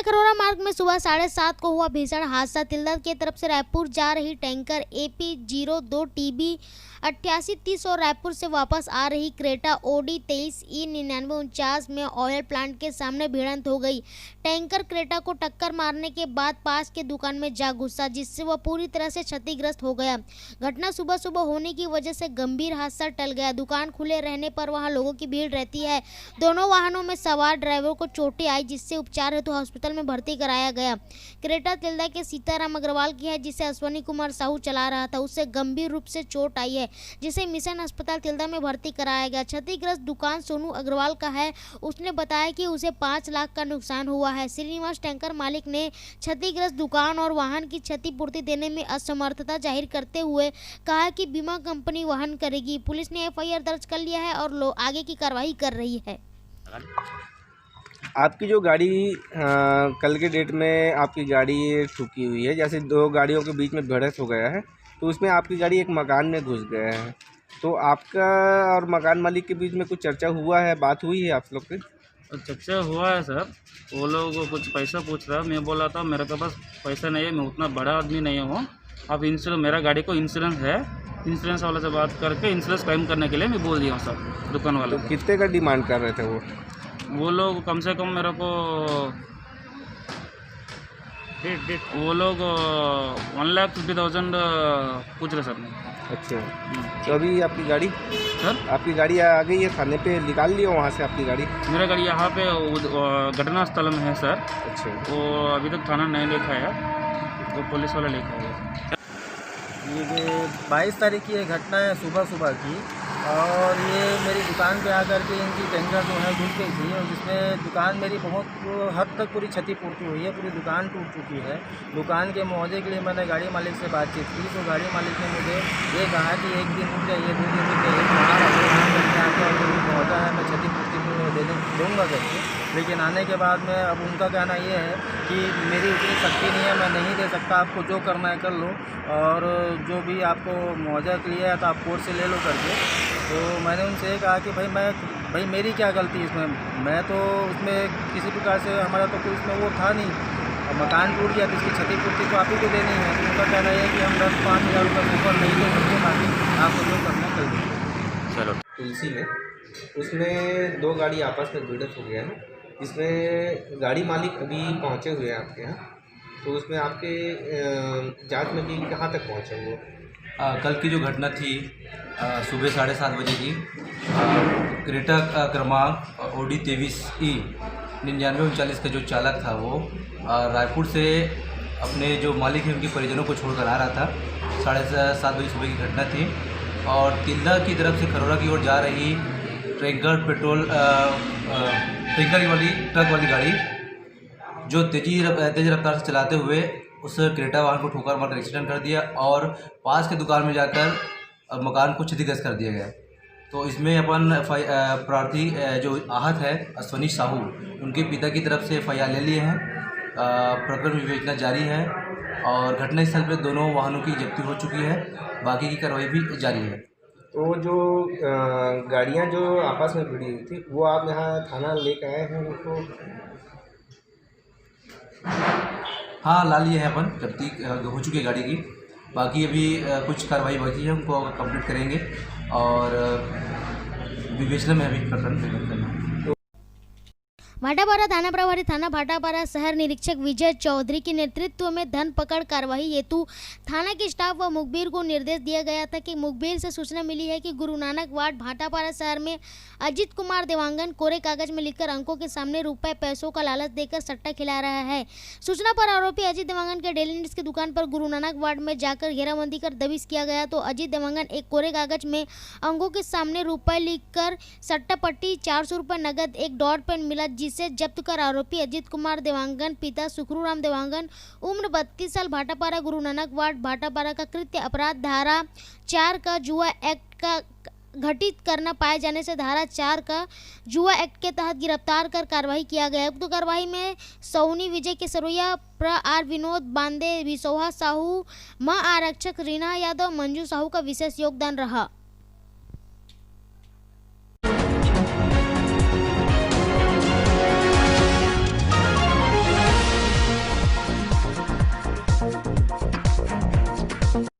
तिल्दा खरोरा मार्ग में सुबह 7:30 को हुआ भीषण हादसा। तिल्दा की तरफ से रायपुर जा रही टैंकर AP02 TB 8830 और रायपुर से वापस आ रही क्रेटा OD 23E9949 में ऑयल प्लांट के सामने भिड़ंत हो गई। टैंकर क्रेटा को टक्कर मारने के बाद पास के दुकान में जा घुसा, जिससे वह पूरी तरह से क्षतिग्रस्त हो गया। घटना सुबह सुबह होने की वजह से गंभीर हादसा टल गया। दुकान खुले रहने पर वहां लोगों की भीड़ रहती है। दोनों वाहनों में सवार ड्राइवर को चोटें आई, जिससे उपचार हेतु हॉस्पिटल में भर्ती कराया गया। क्रेटा तिल्दा के सीताराम अग्रवाल की है, जिसे अश्वनी कुमार साहू चला रहा था। उससे गंभीर रूप से चोट आई है, जिसे मिशन अस्पताल तिल्दा में भर्ती कराया गया। क्षतिग्रस्त दुकान सोनू अग्रवाल का है। उसने बताया कि उसे 5 लाख का नुकसान हुआ है। श्रीनिवास टैंकर मालिक ने क्षतिग्रस्त दुकान और वाहन की क्षतिपूर्ति देने में असमर्थता जाहिर करते हुए कहा कि बीमा कंपनी वहन करेगी। पुलिस ने FIR दर्ज कर लिया है और आगे की कार्रवाई कर रही है। आपकी जो गाड़ी कल के डेट में आपकी गाड़ी ठुकी हुई है, जैसे 2 गाड़ियों के बीच में भिड़ंत हो गया है, तो उसमें आपकी गाड़ी एक मकान में घुस गया है। तो आपका और मकान मालिक के बीच में कुछ चर्चा हुआ है, बात हुई है आप लोग की? चर्चा हुआ है सर। वो लोग कुछ पैसा पूछ रहा है। मैं बोला था मेरे के पास पैसा नहीं है, मैं उतना बड़ा आदमी नहीं हूँ। अब इंश्योरेंस, मेरा गाड़ी को इंश्योरेंस है, इंश्योरेंस वाले से बात करके इंश्योरेंस क्लेम करने के लिए मैं बोल दिया हूँ सर दुकान वाले तो कितने का डिमांड कर रहे थे वो लोग? कम से कम मेरे को वो लोग 1,50,000 पूछ रहे सर। अच्छा, तो अभी आपकी गाड़ी आ गई है थाने पे, निकाल लिया वहाँ से आपकी गाड़ी? मेरा गाड़ी यहाँ पे घटना स्थल में है सर। अच्छा, वो अभी तक थाना नहीं लिखा है, तो पुलिस वाला लिखा है। ये 22 तारीख की ये घटना है सुबह की, और ये मेरी दुकान पे आकर के इनकी टैंकर जो है घुस गई थी, और जिसमें दुकान मेरी बहुत हद तक पूरी क्षतिपूर्ति हुई है। पूरी दुकान टूट चुकी है। दुकान के मुआवजे के लिए मैंने गाड़ी मालिक से बातचीत की, तो गाड़ी मालिक ने मुझे ये कहा कि 1 दिन रुक जाइए, 2 दिन रुक जाइए, मुआवजा है मैं क्षतिपूर्ति दूँगा करके। लेकिन आने के बाद में अब उनका कहना ये है कि मेरी उतनी शक्ति नहीं है, मैं नहीं दे सकता, आपको जो करना है कर लो, और जो भी आपको मुआवजा के लिए है तो आप कोर्ट से ले लो करके। तो मैंने उनसे कहा कि भाई मेरी क्या गलती इसमें, मैं तो उसमें किसी प्रकार से हमारा तो कोई इसमें वो था नहीं, और मकान टूट गया तो इसकी क्षतिपूर्ति तो आप ही को देनी है। तो उनका कहना है कि हम 10-5 हज़ार रुपये ऊपर नहीं दे सकते, बाकी आपको जो करना कर दीजिए। चलो, तुलसी में उसमें 2 गाड़ी आपस में भिड़ंत हो गया है, जिसमें गाड़ी मालिक अभी पहुँचे हुए हैं आपके यहाँ। तो उसमें आपके जांच में भी कहाँ तक पहुँचे वो? कल की जो घटना थी सुबह 7:30 बजे की, क्रेटा क्रमांक OD 23E9939 का जो चालक था वो रायपुर से अपने जो मालिक हैं उनके परिजनों को छोड़कर आ रहा था। 7:30 बजे सुबह की घटना थी, और तिल्दा की तरफ से खरोरा की ओर जा रही टैंकर ट्रक वाली गाड़ी जो तेज रफ्तार से चलाते हुए उस क्रेटा वाहन को ठोकर मारकर एक्सीडेंट कर दिया, और पास के दुकान में जाकर मकान को क्षतिग्रस्त कर दिया गया। तो इसमें अपन प्रार्थी जो आहत है अश्वनी साहू, उनके पिता की तरफ से FIR ले लिए हैं। प्रकरण विवेचना जारी है, और घटनास्थल पर दोनों वाहनों की जब्ती हो चुकी है। बाकी की कार्रवाई भी जारी है। तो जो गाड़ियाँ जो आपस में भिड़ी हुई थी, वो आप यहाँ थाना लेकर आए हैं उनको? हाँ, ला लिए हैं अपन, जब्ती हो चुकी है गाड़ी की। बाकी अभी कुछ कार्रवाई बाकी है, उनको कंप्लीट करेंगे, और विवेचना में अभी प्रकरण करना। भाटापारा थाना प्रभारी थाना भाटापारा शहर निरीक्षक विजय चौधरी के नेतृत्व में धन पकड़ कार्रवाई हेतु थाना के स्टाफ व मुखबिर को निर्देश दिया गया था कि मुखबिर से सूचना मिली है कि गुरु नानक वार्ड भाटापारा शहर में अजीत कुमार देवांगन कोरे कागज में लिखकर अंकों के सामने रुपए पैसों का लालच देकर सट्टा खिला रहा है। सूचना पर आरोपी अजीत देवांगन के डेली नीड्स की दुकान पर गुरु नानक वार्ड में जाकर घेराबंदी कर दबिश किया गया। तो अजीत देवांगन एक कोरे कागज में अंकों के सामने रुपए लिखकर सट्टा पट्टी 400 रुपये नगद एक डॉट पेन मिला, जिसे जब्त कर आरोपी अजीत कुमार देवांगन पिता सुखरूराम देवांगन उम्र 32 साल भाटापारा गुरु नानक वार्ड भाटापारा का कृत्य अपराध धारा 4 का जुआ एक्ट का घटित करना पाए जाने से धारा 4 का जुआ एक्ट के तहत गिरफ्तार कर कार्रवाई किया गया। उक्त कार्रवाई में सौनी विजय केसरोया, आर विनोद बांदे, विसोहा साहू, मां आरक्षक रीना यादव, मंजू साहू का विशेष योगदान रहा।